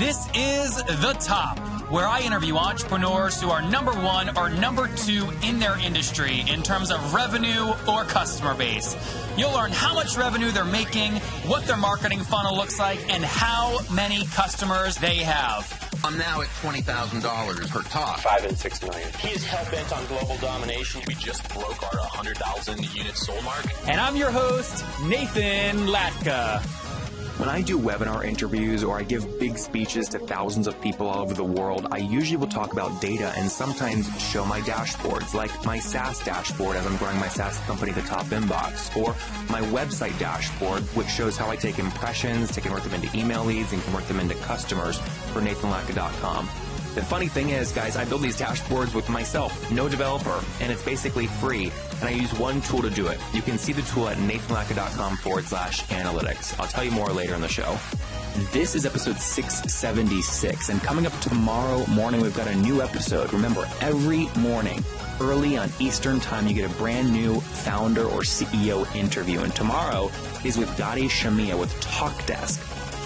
This is The Top, where I interview entrepreneurs who are number one or number two in their industry in terms of revenue or customer base. You'll learn how much revenue they're making, what their marketing funnel looks like, and how many customers they have. I'm now at $20,000 per top. 5 and 6 million. He is hell-bent on global domination. We just broke our 100,000 unit sold mark. And I'm your host, Nathan Latka. When I do webinar interviews or I give big speeches to thousands of people all over the world, I usually will talk about data and sometimes show my dashboards, like my SaaS dashboard as I'm growing my SaaS company, The Top Inbox, or my website dashboard, which shows how I take impressions, convert them into email leads, and convert them into customers for nathanlatka.com. The funny thing is, guys, I build these dashboards with myself, no developer, and it's basically free, and I use one tool to do it. You can see the tool at nathanlatka.com/analytics. I'll tell you more later in the show. This is episode 676, and coming up tomorrow morning, we've got a new episode. Remember, every morning, early on Eastern time, you get a brand new founder or CEO interview, and tomorrow is with Gadi Shamia with TalkDesk,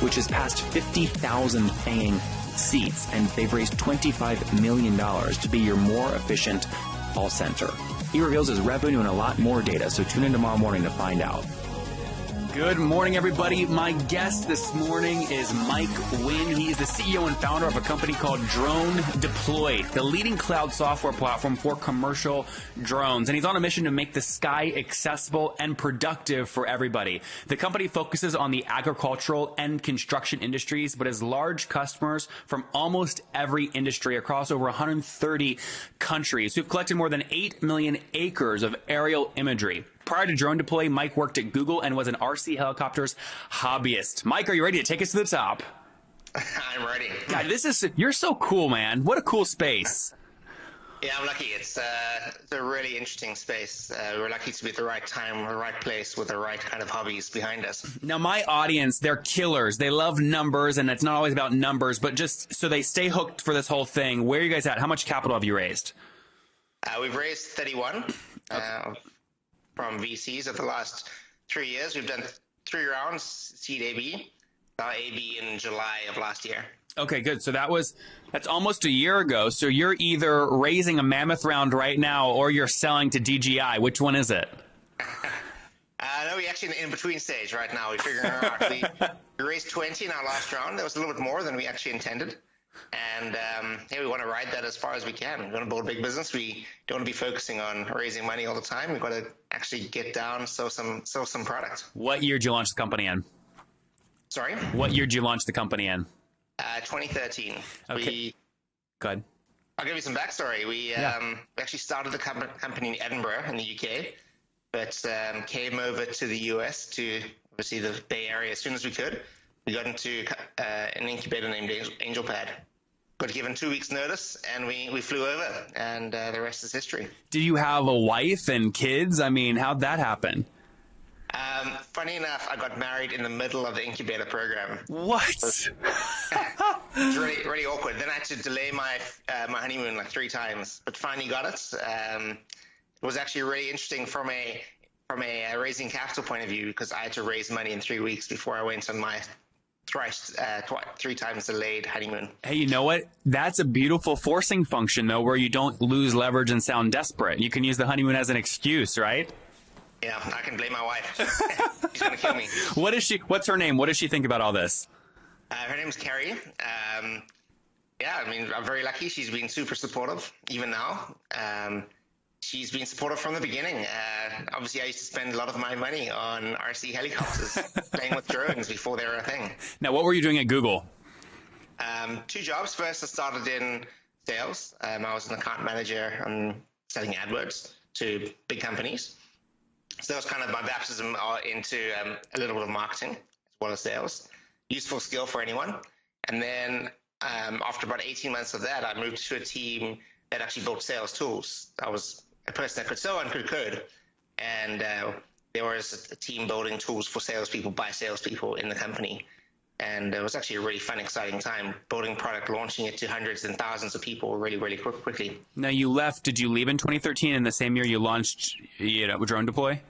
which has passed 50,000 paying seats, and they've raised $25 million to be your more efficient call center. He reveals his revenue and a lot more data, so tune in tomorrow morning to find out. Good morning, everybody. My guest this morning is Mike Wynn. He is the CEO and founder of a company called DroneDeploy, the leading cloud software platform for commercial drones. And he's on a mission to make the sky accessible and productive for everybody. The company focuses on the agricultural and construction industries, but has large customers from almost every industry across over 130 countries who've collected more than 8 million acres of aerial imagery. Prior to DroneDeploy, Mike worked at Google and was an RC helicopters hobbyist. Mike, are you ready to take us to the top? I'm ready. God, you're so cool, man. What a cool space. Yeah, I'm lucky. It's a really interesting space. We're lucky to be at the right time, the right place, with the right kind of hobbies behind us. Now, my audience, they're killers. They love numbers, and it's not always about numbers, but just so they stay hooked for this whole thing. Where are you guys at? How much capital have you raised? We've raised 31. From VCs of the last 3 years. We've done 3 rounds, seed AB, AB in July of last year. Okay, good. So that's almost a year ago. So you're either raising a mammoth round right now or you're selling to DGI. Which one is it? No, we're actually in between stage right now. We're figuring it out. We raised 20 in our last round. That was a little bit more than we actually intended. And we want to ride that as far as we can. We want to build a big business. We don't want to be focusing on raising money all the time. We've got to actually get down, sell some product. What year did you launch the company in? Sorry? What year did you launch the company in? 2013. Okay. Good. I'll give you some backstory. We actually started the company in Edinburgh in the UK, but came over to the US to obviously the Bay Area as soon as we could. We got into an incubator named AngelPad. Got given 2 weeks notice, and we flew over, and the rest is history. Did you have a wife and kids? I mean, how'd that happen? Funny enough, I got married in the middle of the incubator program. What? It's really, really awkward. Then I had to delay my honeymoon like 3 times, but finally got it. It was actually really interesting from a raising capital point of view, because I had to raise money in 3 weeks before I went on my 3 times delayed honeymoon. Hey, you know what? That's a beautiful forcing function, though, where you don't lose leverage and sound desperate. You can use the honeymoon as an excuse, right? Yeah, I can blame my wife. She's going to kill me. What's her name? What does she think about all this? Her name's Carrie. I'm very lucky. She's been super supportive, even now. She's been supportive from the beginning. Obviously, I used to spend a lot of my money on RC helicopters, playing with drones before they were a thing. Now, what were you doing at Google? 2 jobs. First, I started in sales. I was an account manager on selling AdWords to big companies. So that was kind of my baptism into a little bit of marketing as well as sales. Useful skill for anyone. And then after about 18 months of that, I moved to a team that actually built sales tools. I was a person that could sell and could code. And there was a team building tools for salespeople by salespeople in the company. And it was actually a really fun, exciting time building product, launching it to hundreds and thousands of people really, really quickly. Now, you left. Did you leave in 2013 in the same year you launched DroneDeploy?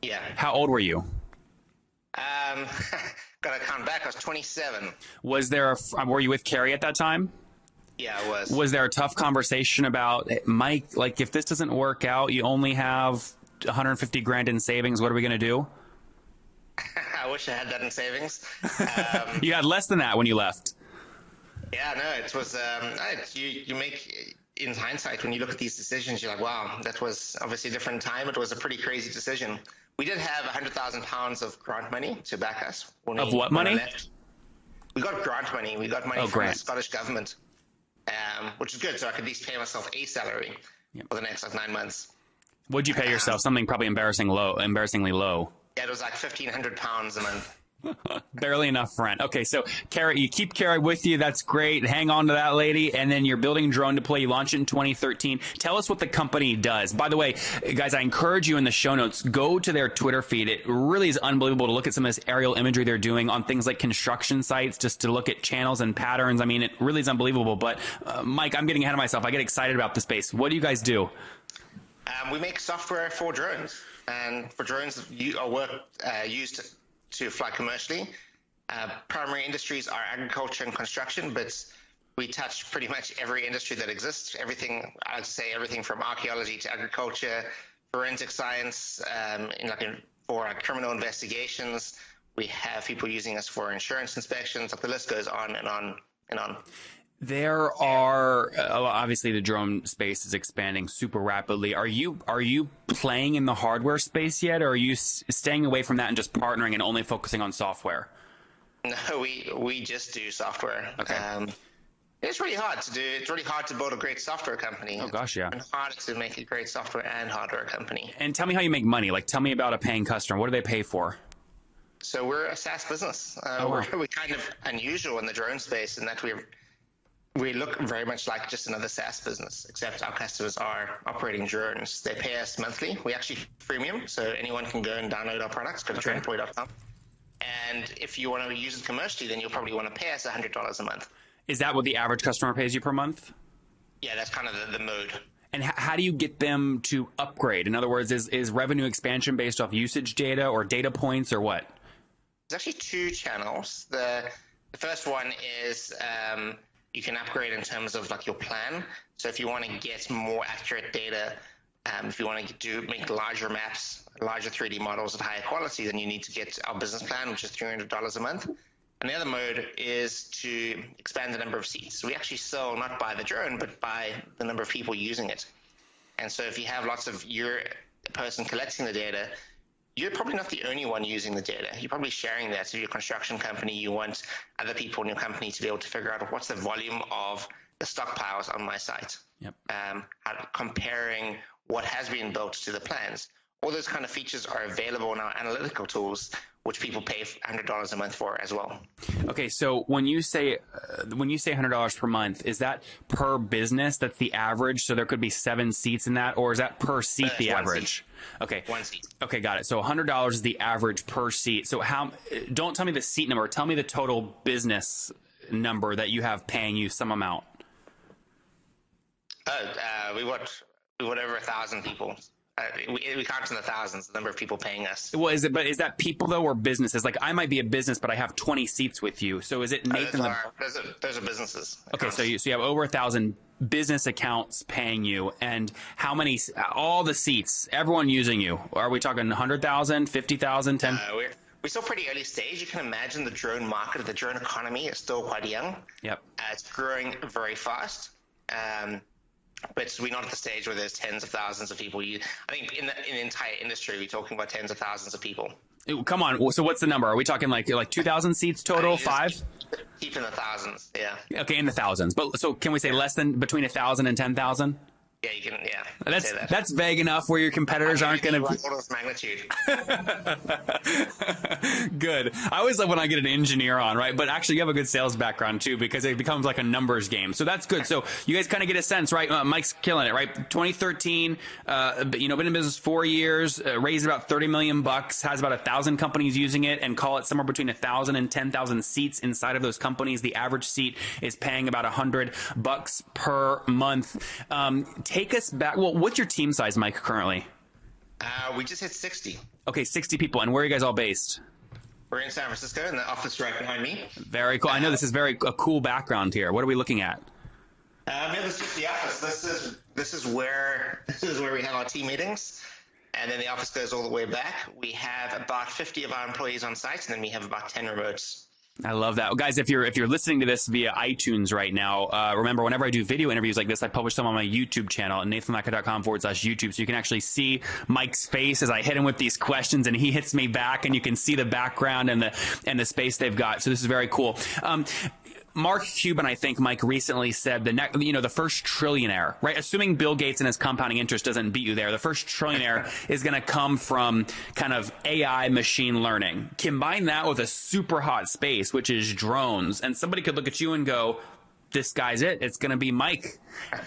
Yeah. How old were you? Got Got to count back. I was 27. Was there were you with Carrie at that time? Yeah, I was. Was there a tough conversation about, Mike, like, if this doesn't work out, you only have 150 grand in savings, what are we going to do? I wish I had that in savings. You had less than that when you left. Yeah, no, it was, you make, in hindsight, when you look at these decisions, you're like, wow, that was obviously a different time. It was a pretty crazy decision. We did have £100,000 of grant money to back us. Of what money? We got grant money. We got money from grant. the Scottish government, which is good. So I could at least pay myself a salary for the next 9 months. What'd you pay yourself? Something probably embarrassingly low. Yeah, it was like £1,500 a month. Barely enough rent. Okay, so Carrie, you keep Carrie with you. That's great. Hang on to that lady. And then you're building DroneDeploy. You launch it in 2013. Tell us what the company does. By the way, guys, I encourage you in the show notes, go to their Twitter feed. It really is unbelievable to look at some of this aerial imagery they're doing on things like construction sites, just to look at channels and patterns. I mean, it really is unbelievable. But Mike, I'm getting ahead of myself. I get excited about the space. What do you guys do? We make software for drones. And for drones, used to fly commercially. Primary industries are agriculture and construction, but we touch pretty much every industry that exists. Everything, I'd say everything from archaeology to agriculture, forensic science, for criminal investigations. We have people using us for insurance inspections. The list goes on and on and on. There are obviously the drone space is expanding super rapidly. Are you playing in the hardware space yet, or are you staying away from that and just partnering and only focusing on software? No, we just do software. Okay. It's really hard to do. It's really hard to build a great software company. Oh gosh, yeah. And hard to make a great software and hardware company. And tell me how you make money. Like, tell me about a paying customer. What do they pay for? So we're a SaaS business. We're kind of unusual in the drone space in that we look very much like just another SaaS business, except our customers are operating drones. They pay us monthly. We actually freemium, so anyone can go and download our products, go to DroneDeploy.com. And if you want to use it commercially, then you'll probably want to pay us $100 a month. Is that what the average customer pays you per month? Yeah, that's kind of the mode. And how do you get them to upgrade? In other words, is revenue expansion based off usage data or data points or what? There's actually two channels. The first one is you can upgrade in terms of like your plan. So if you want to get more accurate data, if you want to make larger maps, larger 3D models at higher quality, then you need to get our business plan, which is $300 a month. And the other mode is to expand the number of seats. So we actually sell not by the drone, but by the number of people using it. And so if you have lots of your person collecting the data, you're probably not the only one using the data. You're probably sharing that. So your construction company, you want other people in your company to be able to figure out what's the volume of the stockpiles on my site. Yep. Comparing what has been built to the plans. All those kind of features are available in our analytical tools, which people pay $100 a month for as well. Okay, so when you say $100 per month, is that per business? That's the average. So there could be 7 seats in that, or is that per seat the average? Seat. Okay, 1 seat. Okay, got it. So $100 is the average per seat. So don't tell me the seat number. Tell me the total business number that you have paying you some amount. We want over 1,000 people. We count in the thousands, the number of people paying us. Well, but is that people though, or businesses? Like I might be a business, but I have 20 seats with you. So is it Nathan? Those are businesses. Okay, so you have over 1,000 business accounts paying you, and how many? All the seats, everyone using you. Are we talking 100,000, 50,000, 10? We're still pretty early stage. You can imagine the drone market, the drone economy is still quite young. Yep. It's growing very fast. But we're not at the stage where there's tens of thousands of people. I think in the entire industry, we're talking about tens of thousands of people. Come on. So what's the number? Are we talking like 2,000 seats total? 5? Keep in the thousands. Yeah. Okay, in the thousands. But so can we say less than between 1,000 and 10,000? Yeah, you can. Yeah. That's vague enough where your competitors aren't going to. Order of magnitude. Good. I always love when I get an engineer on, right? But actually, you have a good sales background too, because it becomes like a numbers game. So that's good. So you guys kind of get a sense, right? Mike's killing it, right? 2013, been in business 4 years, raised about $30 million, has about 1,000 companies using it, and call it somewhere between 1,000 and 10,000 seats inside of those companies. The average seat is paying about $100 per month. Take us back. Well, what's your team size, Mike, currently? We just hit 60. Okay, 60 people. And where are you guys all based? We're in San Francisco in the office right behind me. Very cool. I know this is a cool background here. What are we looking at? This is the office. This is where we have our team meetings, and then the office goes all the way back. We have about 50 of our employees on site, and then we have about 10 remotes. I love that. Well, guys, if you're listening to this via iTunes right now, remember, whenever I do video interviews like this, I publish them on my YouTube channel at nathanlatka.com/YouTube. So you can actually see Mike's face as I hit him with these questions, and he hits me back, and you can see the background and the space they've got. So this is very cool. Mark Cuban, I think, Mike, recently said the first trillionaire, right? Assuming Bill Gates and his compounding interest doesn't beat you there, the first trillionaire is going to come from kind of AI machine learning. Combine that with a super hot space, which is drones, and somebody could look at you and go, this guy's it. It's going to be Mike.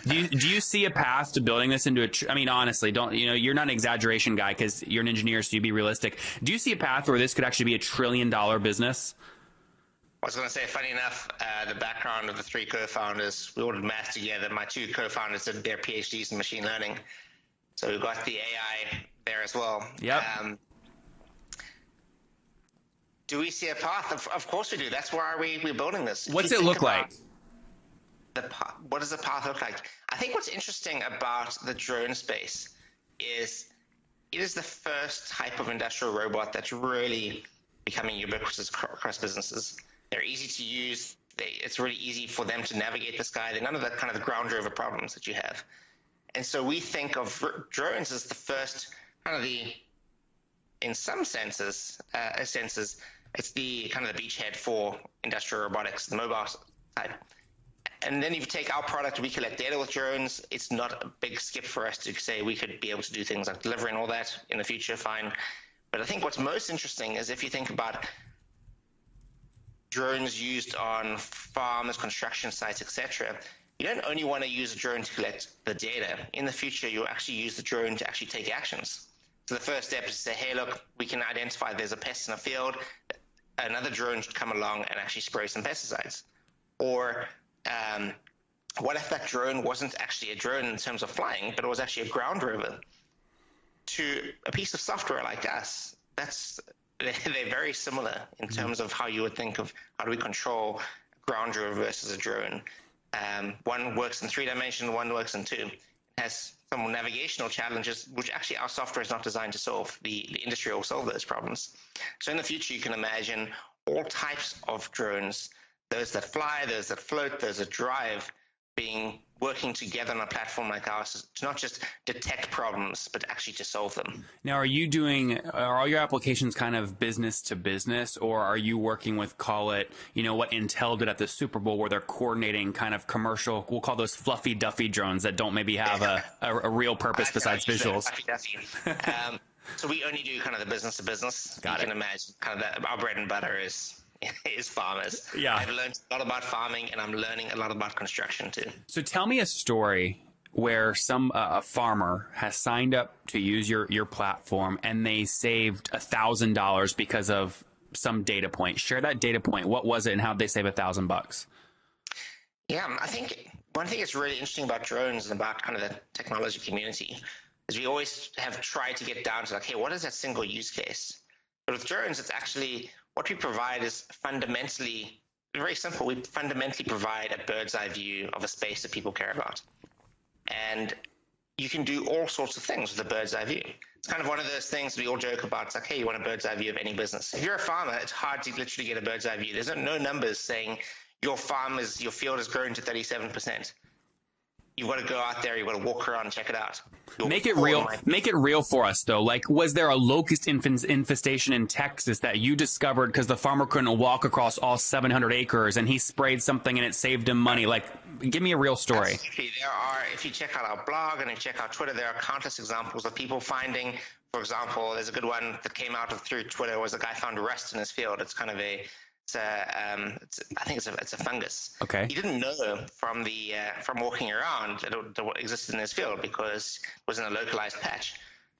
Do you see a path to building this into I mean, honestly, you're not an exaggeration guy because you're an engineer, so you be realistic. Do you see a path where this could actually be $1 trillion business? I was going to say, funny enough, the background of the three co-founders, we all did math together. My two co-founders did their PhDs in machine learning. So we've got the AI there as well. Yep. Do we see a path? Of course we do. That's why we're building this. What's it look like? What does the path look like? I think what's interesting about the drone space is it is the first type of industrial robot that's really becoming ubiquitous across businesses. They're easy to use. It's really easy for them to navigate the sky. They're none of the kind of the ground rover problems that you have. And so we think of drones as the first kind of in some senses, it's the kind of the beachhead for industrial robotics, the mobile type. And then if you take our product, we collect data with drones. It's not a big skip for us to say we could be able to do things like delivery and all that in the future, fine. But I think what's most interesting is if you think about drones used on farms, construction sites, etc., you don't only want to use a drone to collect the data. In the future, you'll actually use the drone to actually take actions. So the first step is to say, hey, look, we can identify there's a pest in a field. Another drone should come along and actually spray some pesticides. Or what if that drone wasn't actually a drone in terms of flying, but it was actually a ground rover? To a piece of software like us, they're very similar in terms of how you would think of how do we control a ground rover versus a drone. One works in 3 dimensions, one works in 2. It has some navigational challenges, which actually our software is not designed to solve. The industry will solve those problems. So in the future, you can imagine all types of drones, those that fly, those that float, those that drive, working together on a platform like ours to not just detect problems, but actually to solve them. Now, are all your applications kind of business to business, or are you working with, call it, what Intel did at the Super Bowl, where they're coordinating kind of commercial, we'll call those fluffy Duffy drones that don't maybe have a real purpose besides visuals? So we only do kind of the business to business. You can imagine kind of our bread and butter is farmers. Yeah. I've learned a lot about farming, and I'm learning a lot about construction too. So tell me a story where a farmer has signed up to use your platform and they saved $1,000 because of some data point. Share that data point. What was it, and how did they save $1,000? Yeah, I think one thing that's really interesting about drones and about kind of the technology community is we always have tried to get down to like, hey, what is that single use case? But with drones, it's actually what we provide is fundamentally very simple. We fundamentally provide a bird's eye view of a space that people care about. And you can do all sorts of things with a bird's eye view. It's kind of one of those things we all joke about. It's like, hey, you want a bird's eye view of any business. If you're a farmer, it's hard to literally get a bird's eye view. There's no numbers saying your field has grown to 37%. You've got to go out there. You've got to walk around and check it out. Make it real. Make it real for us, though. Like, was there a locust infestation in Texas that you discovered because the farmer couldn't walk across all 700 acres and he sprayed something and it saved him money? Like, give me a real story. Absolutely. If you check out our blog and if you check out Twitter, there are countless examples of people finding, for example, there's a good one that came out through Twitter was a guy found rust in his field. It's kind of I think it's a fungus. Okay. He didn't know from walking around that it existed in his field because it was in a localized patch.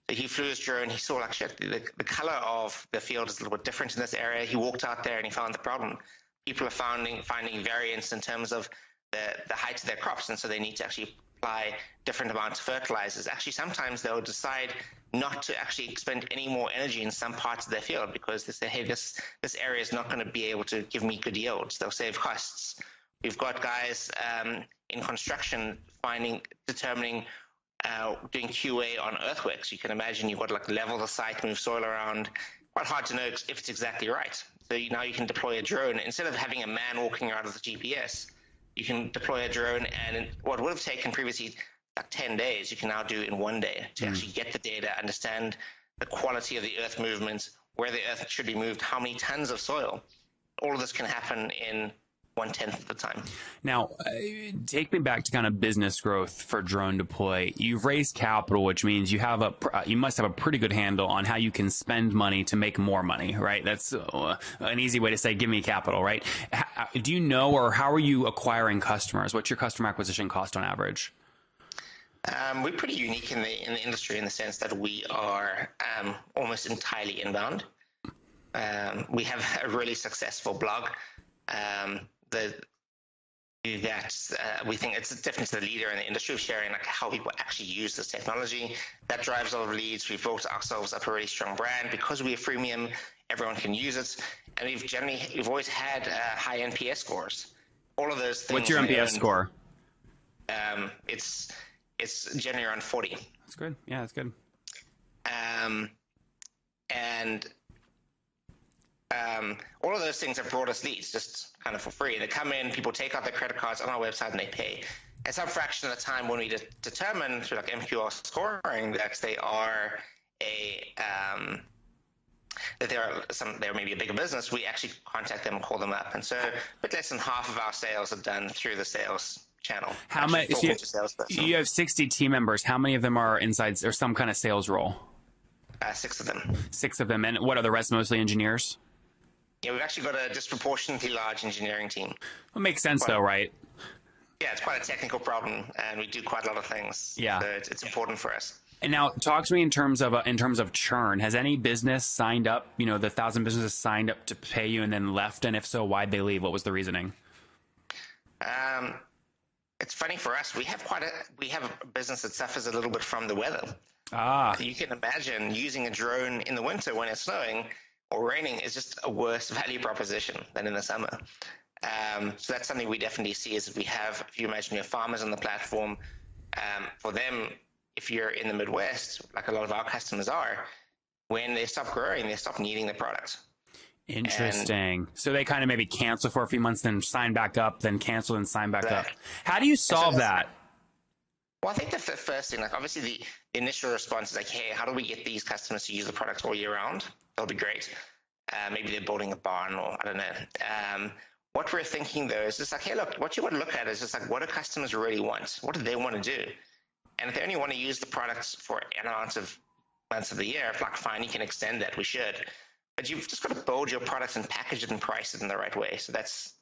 So he flew his drone. He saw like shit. The color of the field is a little bit different in this area. He walked out there and he found the problem. People are finding variants in terms of the height of their crops, and so they need to actually apply different amounts of fertilizers. Actually, sometimes they'll decide not to actually expend any more energy in some parts of their field because they say, hey, this area is not going to be able to give me good yields. They'll save costs. We've got guys in construction determining doing QA on earthworks. You can imagine you've got to like level the site, move soil around. Quite hard to know if it's exactly right. So now you can deploy a drone. Instead of having a man walking around with a GPS, you can deploy a drone, and what would have taken previously like 10 days, you can now do in 1 day to actually get the data, understand the quality of the earth movements, where the earth should be moved, how many tons of soil. All of this can happen in 1/10 of the time. Now, take me back to kind of business growth for DroneDeploy. You've raised capital, which means you must have a pretty good handle on how you can spend money to make more money, right? That's an easy way to say, give me capital, right? Do you know, or how are you acquiring customers? What's your customer acquisition cost on average? We're pretty unique in the industry in the sense that we are almost entirely inbound. We have a really successful blog. We think it's definitely the leader in the industry of sharing like how people actually use this technology. That drives all the leads. We've built ourselves up a really strong brand because we are freemium. Everyone can use it, and we've always had high NPS scores. All of those things. What's your NPS score? It's generally around 40. That's good. Yeah, that's good. All of those things have brought us leads just kind of for free. They come in, people take out their credit cards on our website and they pay. At some fraction of the time when we determine through like MQL scoring that they're maybe a bigger business, we actually contact them and call them up. And so a bit less than half of our sales are done through the sales channel. How many? You have 60 team members. How many of them are inside or some kind of sales role? 6 of them. 6 of them. And what are the rest? Mostly engineers? Yeah, we've actually got a disproportionately large engineering team. Well, makes sense though, right? Yeah, it's quite a technical problem, and we do quite a lot of things. Yeah, so it's important for us. And now, talk to me in terms of churn. Has any business signed up? You know, the 1,000 businesses signed up to pay you and then left, and if so, why'd they leave? What was the reasoning? It's funny for us. We have a business that suffers a little bit from the weather. You can imagine using a drone in the winter when it's snowing or raining is just a worse value proposition than in the summer. So that's something we definitely see is if you imagine your farmers on the platform, for them, if you're in the Midwest, like a lot of our customers are, when they stop growing, they stop needing the product. Interesting. So they kind of maybe cancel for a few months, then sign back up, then cancel and sign back up. How do you solve that? Well, I think the first thing, like obviously the initial response is like, hey, how do we get these customers to use the product all year round? That'll be great. Maybe they're building a barn or I don't know. What we're thinking though is just like, hey, look, what you want to look at is just like, what do customers really want? What do they want to do? And if they only want to use the products for an amount of months of the year, like fine, you can extend that, we should. But you've just got to build your products and package it and price it in the right way. So that's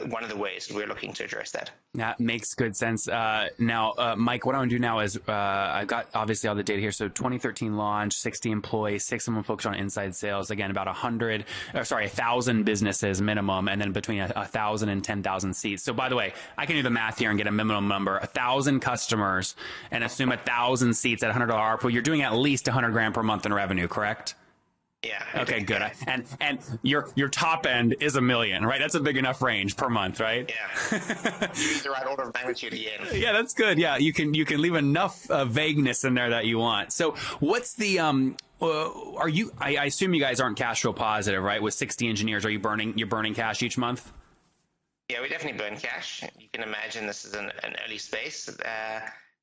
one of the ways we're looking to address that. That makes good sense. Now, Mike, what I want to do now is I've got obviously all the data here. So 2013 launch, 60 employees, 6 of them focused on inside sales. Again, about 1,000 businesses minimum, and then between 1,000 and 10,000 seats. So by the way, I can do the math here and get a minimum number, 1,000 customers, and assume 1,000 seats at $100 ARPU. You're doing at least $100,000 per month in revenue, correct? Yeah. Okay, good. And your top end is $1 million, right? That's a big enough range per month, right? Yeah. You use the right order of magnitude again. Yeah, that's good. Yeah, you can leave enough vagueness in there that you want. So, what's the I assume you guys aren't cash flow positive, right? With 60 engineers, you're burning cash each month? Yeah, we definitely burn cash. You can imagine this is an early space, and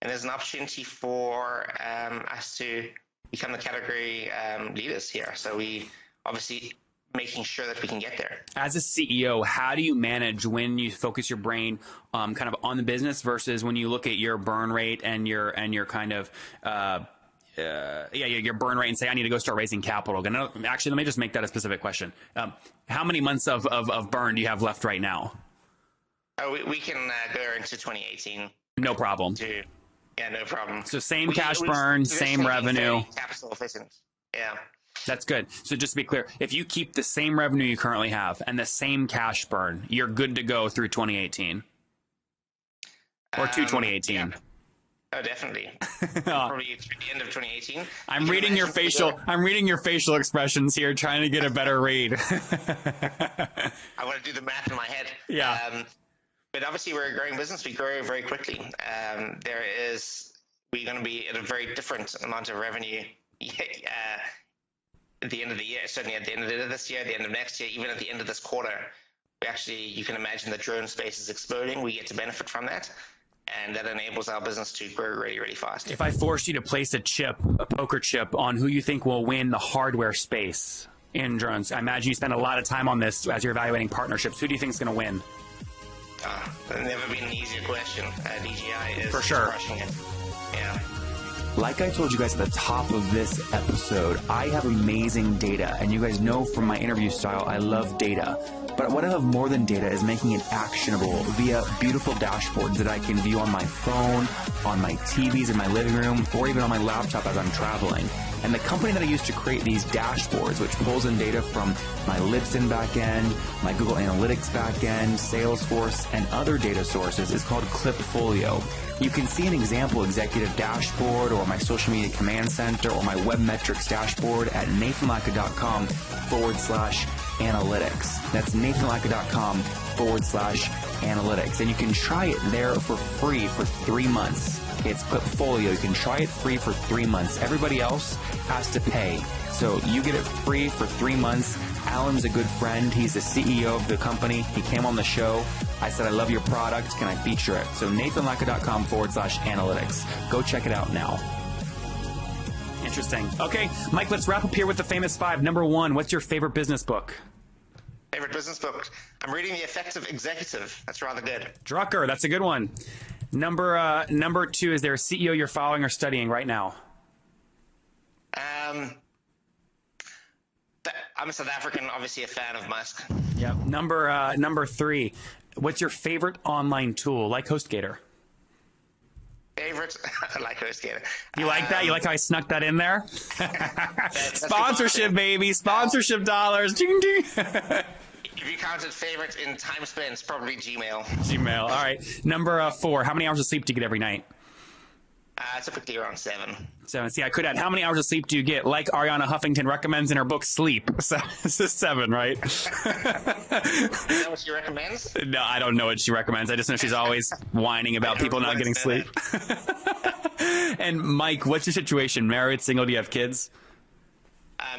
there's an opportunity for us to become the category leaders here. So we obviously making sure that we can get there. As a CEO, how do you manage when you focus your brain kind of on the business versus when you look at your burn rate and your kind of your burn rate and say, I need to go start raising capital? Actually, let me just make that a specific question. How many months of burn do you have left right now? We can go into 2018. No problem. Yeah, no problem. So same cash burn, same revenue. Capital efficient. Yeah. That's good. So just to be clear, if you keep the same revenue you currently have and the same cash burn, you're good to go through 2018. Or to 2018? Yeah. Oh, definitely. Probably through the end of 2018. I'm reading your facial expressions here, trying to get a better read. I want to do the math in my head. Yeah. But obviously, we're a growing business. We grow very quickly. We're going to be at a very different amount of revenue at the end of the year. Certainly at the end of this year, the end of next year, even at the end of this quarter. You can imagine the drone space is exploding. We get to benefit from that. And that enables our business to grow really, really fast. If I forced you to place a poker chip on who you think will win the hardware space in drones, I imagine you spend a lot of time on this as you're evaluating partnerships. Who do you think is going to win? There's never been an easier question. DJI is for sure crushing it. Yeah. Like I told you guys at the top of this episode, I have amazing data, and you guys know from my interview style, I love data. But what I love more than data is making it actionable via beautiful dashboards that I can view on my phone, on my TVs in my living room, or even on my laptop as I'm traveling. And the company that I use to create these dashboards, which pulls in data from my Libsyn backend, my Google Analytics backend, Salesforce, and other data sources, is called Clipfolio. You can see an example executive dashboard or my social media command center or my web metrics dashboard at nathanlatka.com/analytics. That's nathanlatka.com/analytics. And you can try it there for free for 3 months. It's Clipfolio. You can try it free for 3 months. Everybody else has to pay. So you get it free for 3 months. Alan's a good friend. He's the CEO of the company. He came on the show. I said, I love your product. Can I feature it? So nathanlatka.com/analytics. Go check it out now. Interesting. Okay, Mike, let's wrap up here with the famous 5. Number 1, what's your favorite business book? Favorite business book? I'm reading The Effective Executive. That's rather good. Drucker, that's a good one. Number 2, is there a CEO you're following or studying right now? I'm a South African, obviously a fan of Musk. Yeah. Number 3, what's your favorite online tool, like HostGator? Favorite? I like HostGator. You like that? You like how I snuck that in there? Sponsorship, baby. Sponsorship dollars. Ding, ding. If you counted favorite in time spent, probably Gmail. Gmail. All right. Number 4, how many hours of sleep do you get every night? Typically around 7. 7. See, I could add, how many hours of sleep do you get? Like Ariana Huffington recommends in her book, Sleep. So it's just 7, right? Is that what she recommends? No, I don't know what she recommends. I just know she's always whining about people not getting sleep. And Mike, what's your situation? Married, single? Do you have kids?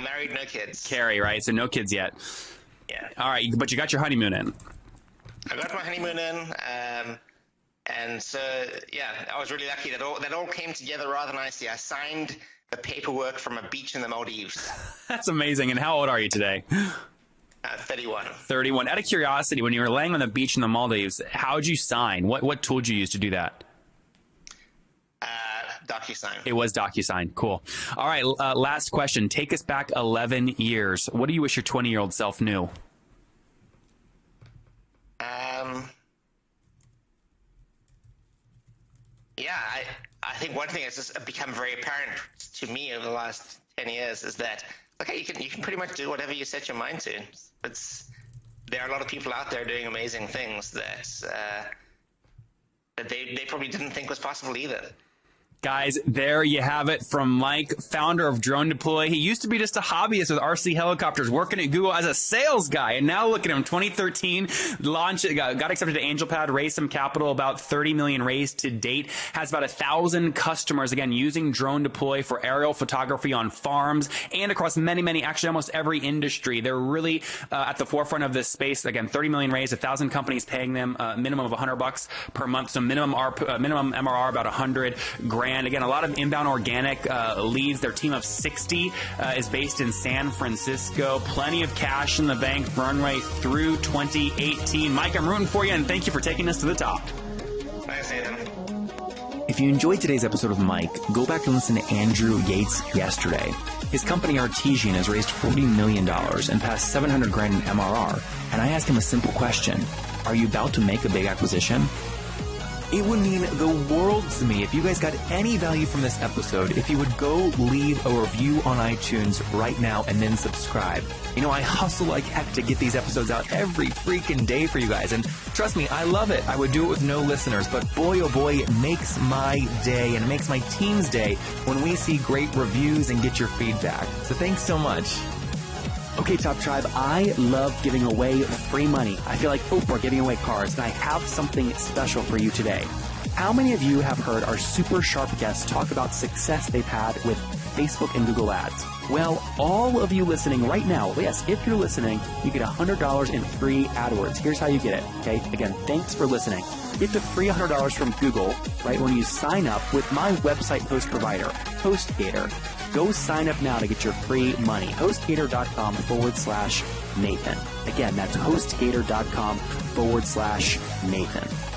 Married, no kids. Carrie, right? So no kids yet. Yeah. All right, but you got your honeymoon in. I got my honeymoon in. And so, yeah, I was really lucky that all came together rather nicely. I signed the paperwork from a beach in the Maldives. That's amazing. And how old are you today? 31. 31. Out of curiosity, when you were laying on the beach in the Maldives, how did you sign? What tool did you use to do that? DocuSign. It was DocuSign. Cool. All right, last question. Take us back 11 years. What do you wish your 20-year-old self knew? Yeah, I think one thing that's just become very apparent to me over the last 10 years is that, okay, you can pretty much do whatever you set your mind to. There are a lot of people out there doing amazing things that they probably didn't think was possible either. Guys, there you have it from Mike, founder of DroneDeploy. He used to be just a hobbyist with RC helicopters, working at Google as a sales guy. And now look at him, 2013, got accepted to AngelPad, raised some capital, about $30 million raised to date, has about 1,000 customers, again, using DroneDeploy for aerial photography on farms and across many, actually almost every industry. They're really at the forefront of this space. Again, 30 million raised, 1,000 companies paying them a minimum of $100 per month. So minimum MRR about $100,000. Again, a lot of inbound organic leads. Their team of 60 is based in San Francisco. Plenty of cash in the bank, burn rate through 2018. Mike, I'm rooting for you, and thank you for taking us to the top. Thanks, Nathan. If you enjoyed today's episode with Mike, go back and listen to Andrew Yates yesterday. His company Artesian has raised $40 million and passed $700,000 in MRR. And I asked him a simple question. Are you about to make a big acquisition? It would mean the world to me if you guys got any value from this episode, if you would go leave a review on iTunes right now and then subscribe. You know, I hustle like heck to get these episodes out every freaking day for you guys, and trust me, I love it. I would do it with no listeners, but boy, oh boy, it makes my day and it makes my team's day when we see great reviews and get your feedback. So thanks so much. Okay, Top Tribe, I love giving away free money. I feel like Oprah giving away cars, and I have something special for you today. How many of you have heard our super sharp guests talk about success they've had with Facebook and Google Ads? Well, all of you listening right now, yes, if you're listening, you get $100 in free AdWords. Here's how you get it, okay? Again, thanks for listening. Get the free $100 from Google, right, when you sign up with my website host provider, HostGator. Go sign up now to get your free money. HostGator.com/Nathan. Again, that's HostGator.com/Nathan.